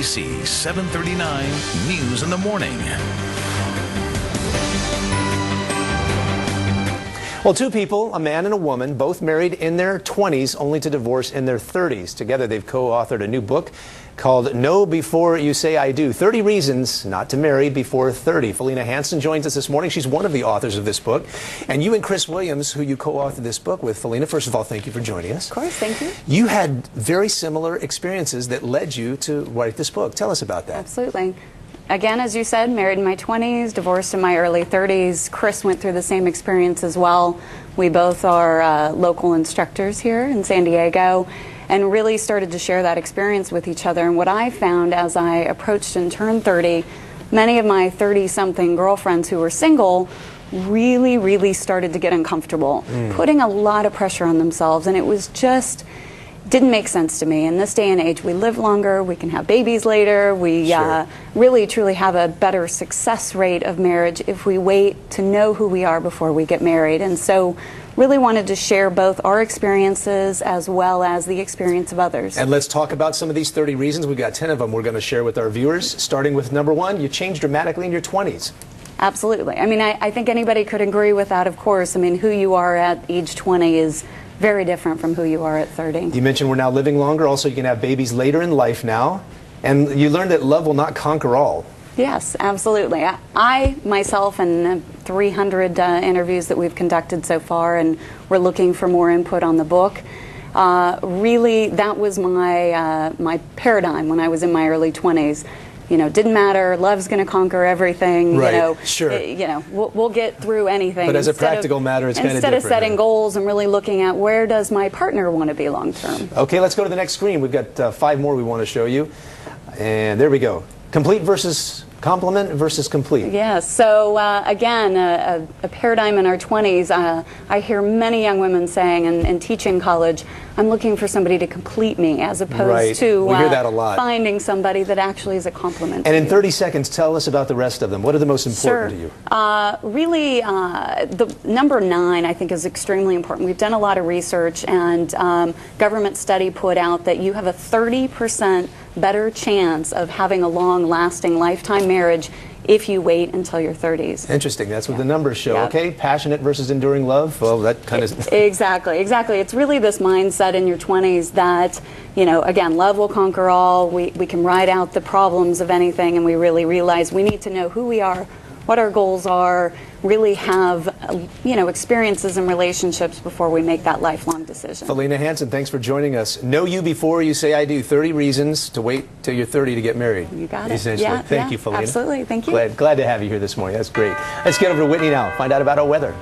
ABC 739 News in the Morning. Well, two people, a man and a woman, both married in their 20s, only to divorce in their 30s. Together, they've co-authored a new book called Know Before You Say I Do, 30 Reasons Not to Marry Before 30. Felena Hanson joins us this morning. She's one of the authors of this book. And you and Chris Williams, who you co-authored this book with. Felena, first of all, thank you for joining us. Of course, thank you. You had very similar experiences that led you to write this book. Tell us about that. Absolutely. Again, as you said, married in my 20s, divorced in my early 30s. Chris went through the same experience as well. We both are local instructors here in San Diego and really started to share that experience with each other. And what I found as I approached and turned 30, many of my 30-something girlfriends who were single really started to get uncomfortable, putting a lot of pressure on themselves, and it was just didn't make sense to me. In this day and age, we live longer, we can have babies later, we really truly have a better success rate of marriage if we wait to know who we are before we get married. And so really wanted to share both our experiences as well as the experience of others. And let's talk about some of these 30 reasons. We've got 10 of them we're going to share with our viewers, starting with number one. You changed dramatically in your 20s. Absolutely. I mean, I think anybody could agree with that, of course. I mean, who you are at age 20 is very different from who you are at 30. You mentioned we're now living longer. Also, you can have babies later in life now. And you learned that love will not conquer all. Yes, absolutely. I myself, and 300 interviews that we've conducted so far, and we're looking for more input on the book. Really, that was my my paradigm when I was in my early 20s. You know, didn't matter. Love's going to conquer everything. Right. You know, sure. You know, we'll get through anything. But as a practical matter, it's kind of different. Instead of setting goals and really looking at where does my partner want to be long term. Okay, let's go to the next screen. We've got 5 more we want to show you. And there we go. Complete versus complement versus complete. Yes. So again, a paradigm in our 20s. I hear many young women saying, and teaching college, I'm looking for somebody to complete me, as opposed to we hear that a lot. Finding somebody that actually is a complement. And in 30 seconds, tell us about the rest of them. What are the most important to you? Really, the number 9, I think, is extremely important. We've done a lot of research, and government study put out that you have a 30% better chance of having a long-lasting lifetime marriage if you wait until your 30s. Interesting. That's what the numbers show. Okay, passionate versus enduring love. Well, that kind of exactly. It's really this mindset in your 20s that, you know, again, love will conquer all. We can ride out the problems of anything, and we really realize we need to know who we are, what our goals are, really have, you know, experiences and relationships before we make that lifelong decision. Felena Hanson, thanks for joining us. Know you before you say I do. 30 reasons to wait till you're 30 to get married. You got it. Essentially. Yeah, Thank you, Felena. Absolutely. Thank you. Glad to have you here this morning. That's great. Let's get over to Whitney now. Find out about our weather.